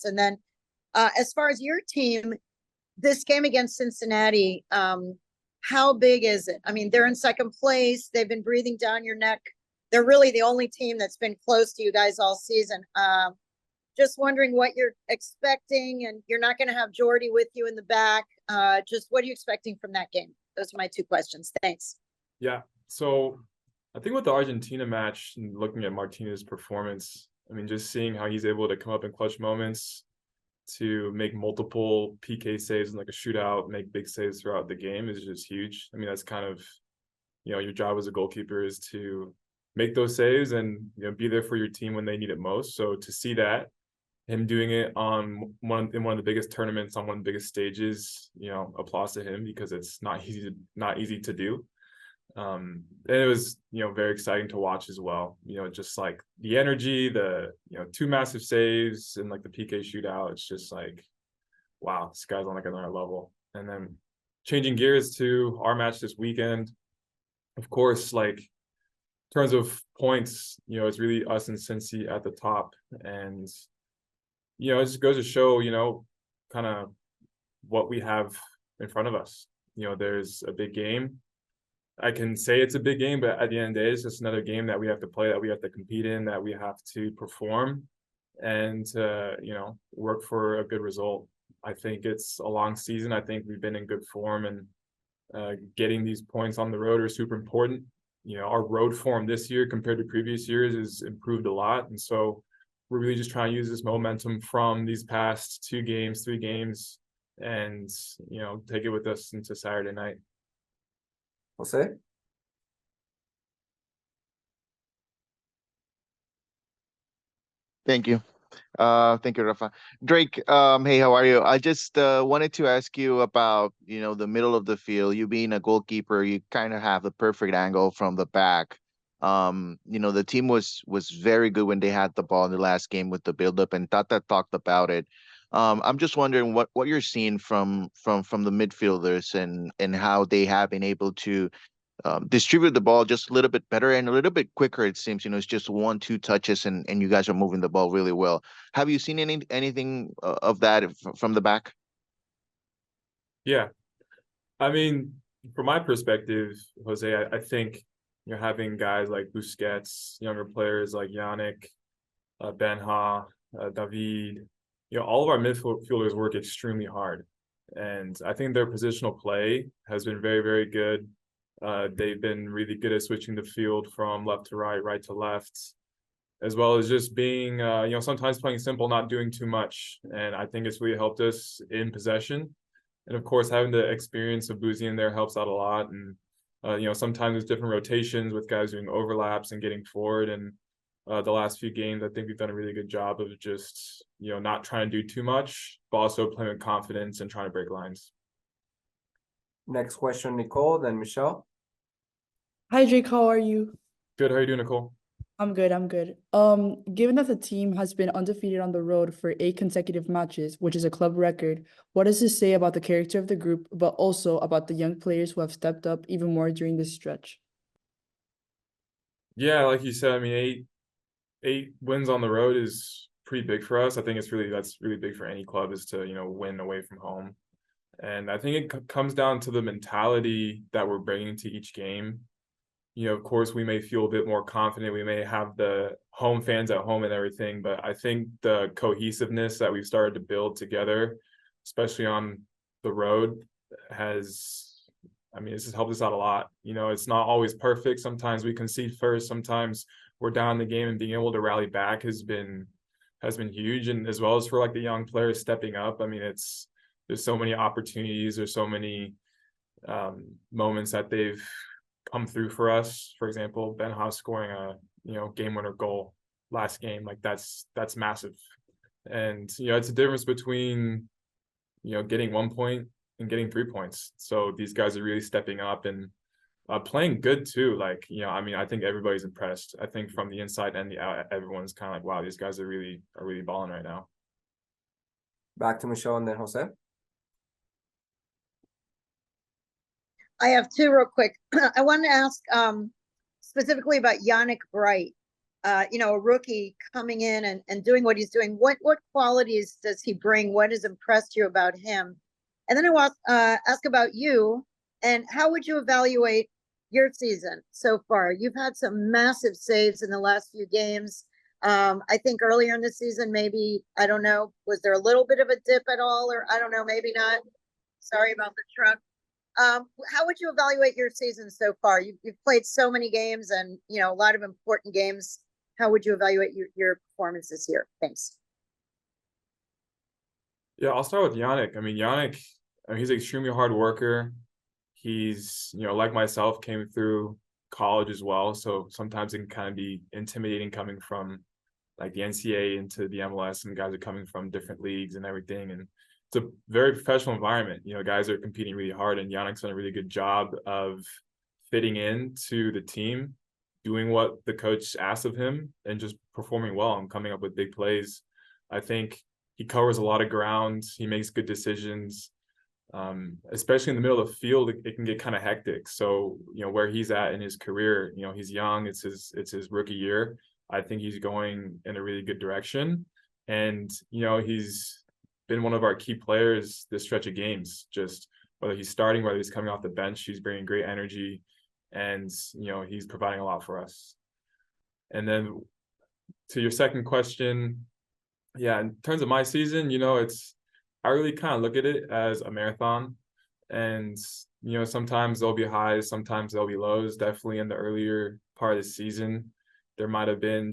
performance. And then as far as your team, this game against Cincinnati, how big is it? I mean, they're in second place. They've been breathing down your neck. They're really the only team that's been close to you guys all season. Just wondering what you're expecting, and you're not going to have Jordi with you in the back. Just what are you expecting from that game? Those are my two questions. Thanks. Yeah. So I think with the Argentina match and looking at Martinez's performance, I mean, just seeing how he's able to come up in clutch moments, to make multiple PK saves in like a shootout, make big saves throughout the game is just huge. I mean, that's kind of, your job as a goalkeeper is to make those saves and, be there for your team when they need it most. So to see that, him doing it in one of the biggest tournaments on one of the biggest stages, applause to him, because it's not easy to do. And it was, very exciting to watch as well. Just like the energy, the, two massive saves and like the PK shootout. It's just like, wow, this guy's on like another level. And then changing gears to our match this weekend, of course, like in terms of points, it's really us and Cincy at the top. And, it just goes to show, kind of what we have in front of us. There's a big game. I can say it's a big game, but at the end of the day, it's just another game that we have to play, that we have to compete in, that we have to perform and, work for a good result. I think it's a long season. I think we've been in good form, and getting these points on the road are super important. Our road form this year compared to previous years is improved a lot. And so we're really just trying to use this momentum from these past 3 games, and, take it with us into Saturday night. Jose? Thank you. Thank you, Rafa. Drake, hey, how are you? I just wanted to ask you about, the middle of the field. You being a goalkeeper, you kind of have the perfect angle from the back. The team was very good when they had the ball in the last game with the build-up, and Tata talked about it. I'm just wondering what you're seeing from the midfielders and how they have been able to distribute the ball just a little bit better and a little bit quicker. It seems, it's just 1-2 touches and you guys are moving the ball really well. Have you seen anything of that from the back? Yeah. I mean, from my perspective, Jose, I think having guys like Busquets, younger players like Yannick, Benha, David, all of our midfielders work extremely hard. And I think their positional play has been very, very good. They've been really good at switching the field from left to right, right to left, as well as just being, sometimes playing simple, not doing too much. And I think it's really helped us in possession. And of course, having the experience of Boozy in there helps out a lot. And, sometimes there's different rotations with guys doing overlaps and getting forward. And the last few games, I think we've done a really good job of just, not trying to do too much, but also playing with confidence and trying to break lines. Next question, Nicole, then Michelle. Hi, Drake. How are you? Good. How are you doing, Nicole? I'm good. Given that the team has been undefeated on the road for 8 consecutive matches, which is a club record, what does this say about the character of the group, but also about the young players who have stepped up even more during this stretch? Yeah, like you said, I mean, eight wins on the road is pretty big for us. I think that's really big for any club, is to, win away from home. And I think it comes down to the mentality that we're bringing to each game. Of course, we may feel a bit more confident. We may have the home fans at home and everything, but I think the cohesiveness that we've started to build together, especially on the road, it's just helped us out a lot. It's not always perfect. Sometimes we concede first. Sometimes we're down in the game, and being able to rally back has been huge. And as well as for like the young players stepping up, I mean, there's so many opportunities. There's so many moments that they've come through for us. For example, Benha scoring a game winner goal last game, like that's massive. And it's a difference between getting 1 point and getting 3 points. So these guys are really stepping up and playing good too. Like, I think everybody's impressed. I think from the inside and the out, everyone's kind of like, wow, these guys are really balling right now. Back to Michelle and then Jose. I have 2 real quick. I wanted to ask specifically about Yannick Bright. a rookie coming in and doing what he's doing, what qualities does he bring? What has impressed you about him? And then I want ask about you, and how would you evaluate your season so far? You've had some massive saves in the last few games. I think earlier in the season, maybe, I don't know, was there a little bit of a dip at all, or I don't know, maybe not. Sorry about the truck. How would you evaluate your season so far? You've played so many games and, a lot of important games. How would you evaluate your performance this year? Thanks. Yeah, I'll start with Yannick. I mean, Yannick, he's an extremely hard worker. He's, like myself, came through college as well. So sometimes it can kind of be intimidating coming from like the NCAA into the MLS, and guys are coming from different leagues and everything. And it's a very professional environment. Guys are competing really hard, and Yannick's done a really good job of fitting into the team, doing what the coach asked of him, and just performing well and coming up with big plays. I think he covers a lot of ground. He makes good decisions. Especially in the middle of the field, it can get kind of hectic. So, where he's at in his career, he's young. It's his rookie year. I think he's going in a really good direction. And, he's been one of our key players this stretch of games, just whether he's starting, whether he's coming off the bench, he's bringing great energy, and, he's providing a lot for us. And then to your second question, yeah, in terms of my season, I really kind of look at it as a marathon, and, sometimes there'll be highs, sometimes there'll be lows. Definitely in the earlier part of the season, there might have been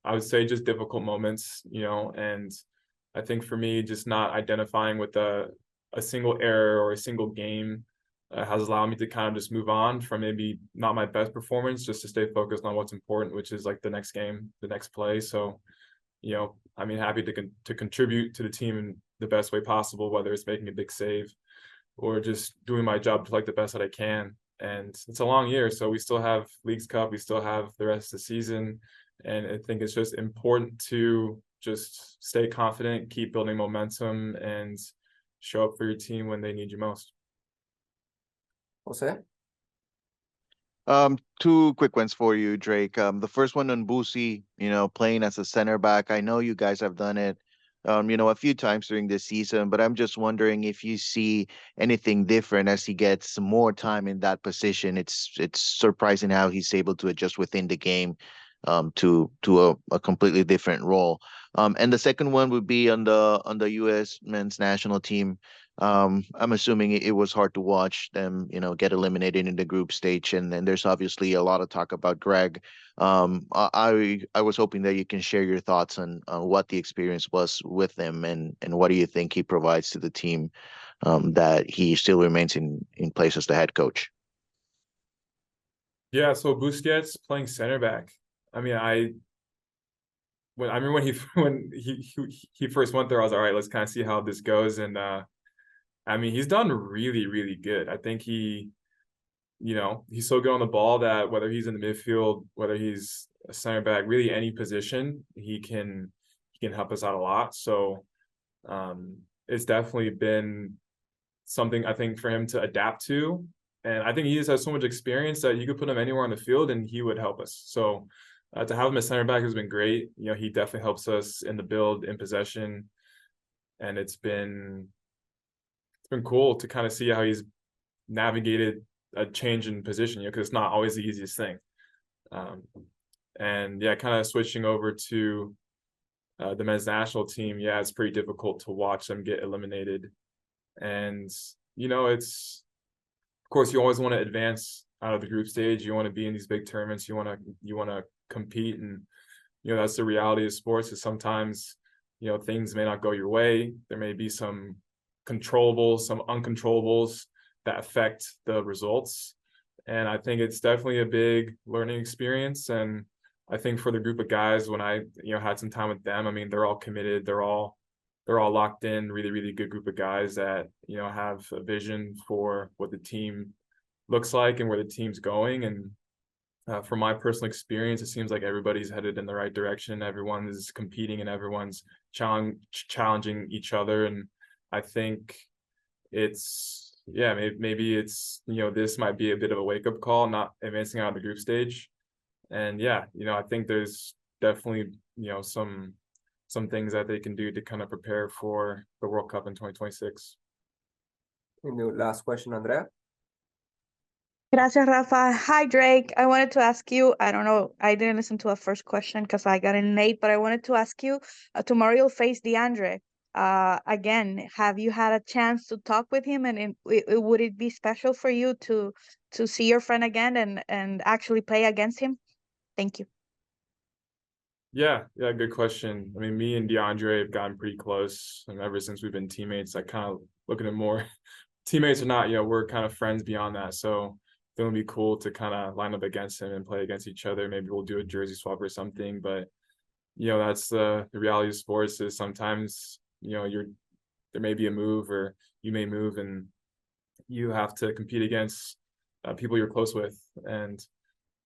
I would say just difficult moments, and I think for me, just not identifying with a single error or a single game has allowed me to kind of just move on from maybe not my best performance, just to stay focused on what's important, which is like the next game, the next play. So, happy to contribute to the team in the best way possible, whether it's making a big save or just doing my job to like the best that I can. And it's a long year, so we still have Leagues Cup, we still have the rest of the season, and I think it's just important to just stay confident, keep building momentum, and show up for your team when they need you most. Jose? Two quick ones for you, Drake. The first one on Boosie, playing as a center back. I know you guys have done it, a few times during this season, but I'm just wondering if you see anything different as he gets more time in that position. It's surprising how he's able to adjust within the game, to a completely different role. And the second one would be on the U.S. men's national team. I'm assuming it was hard to watch them, get eliminated in the group stage, and then there's obviously a lot of talk about Greg. I was hoping that you can share your thoughts on what the experience was with him, and what do you think he provides to the team, that he still remains in place as the head coach. Yeah, so Busquets playing center back. I mean, when he first went there, I was all right, let's kind of see how this goes. And he's done really, really good. I think he's so good on the ball that whether he's in the midfield, whether he's a center back, really any position, he can help us out a lot. So it's definitely been something I think for him to adapt to. And I think he just has so much experience that you could put him anywhere on the field and he would help us. So to have him as center back has been great. He definitely helps us in the build, in possession. And it's been cool to kind of see how he's navigated a change in position, because it's not always the easiest thing. And yeah, kind of switching over to the men's national team, yeah, it's pretty difficult to watch them get eliminated. And, it's, of course, you always want to advance out of the group stage. You want to be in these big tournaments. You want to compete. And, that's the reality of sports, is sometimes, things may not go your way. There may be some controllables, some uncontrollables that affect the results. And I think it's definitely a big learning experience. And I think for the group of guys, when I, had some time with them, they're all committed. They're all locked in, really, really good group of guys that, have a vision for what the team looks like and where the team's going. And from my personal experience, it seems like everybody's headed in the right direction. Everyone is competing and everyone's challenging each other. And I think it's, maybe it's, this might be a bit of a wake-up call, not advancing out of the group stage. And yeah, I think there's definitely, some things that they can do to kind of prepare for the World Cup in 2026. And the last question, Andrea. Gracias, Rafa. Hi, Drake. I wanted to ask you, I don't know, I didn't listen to a first question because I got in late, but I wanted to ask you, tomorrow you'll face DeAndre. Again, have you had a chance to talk with him, and would it be special for you to see your friend again and actually play against him? Thank you. Yeah, good question. I mean, me and DeAndre have gotten pretty close, and ever since we've been teammates, I kind of look at it more teammates or not, we're kind of friends beyond that. So it would be cool to kind of line up against him and play against each other. Maybe we'll do a jersey swap or something. But that's the reality of sports, is sometimes there may be a move, or you may move, and you have to compete against people you're close with. And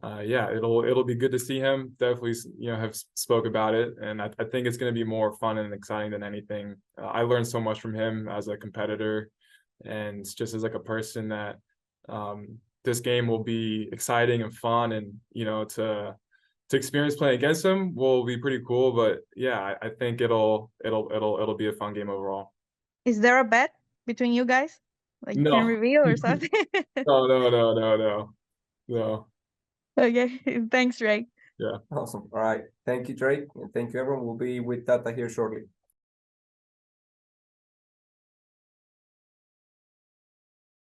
it'll be good to see him. Definitely, have spoke about it, and I think it's going to be more fun and exciting than anything. I learned so much from him as a competitor, and just as like a person, that this game will be exciting and fun, and to experience playing against him will be pretty cool. But yeah, I think it'll be a fun game overall. Is there a bet between you guys? Like you No. can reveal or something? No. Okay, thanks, Drake. Yeah. Awesome. All right. Thank you, Drake. And thank you, everyone. We'll be with Tata here shortly.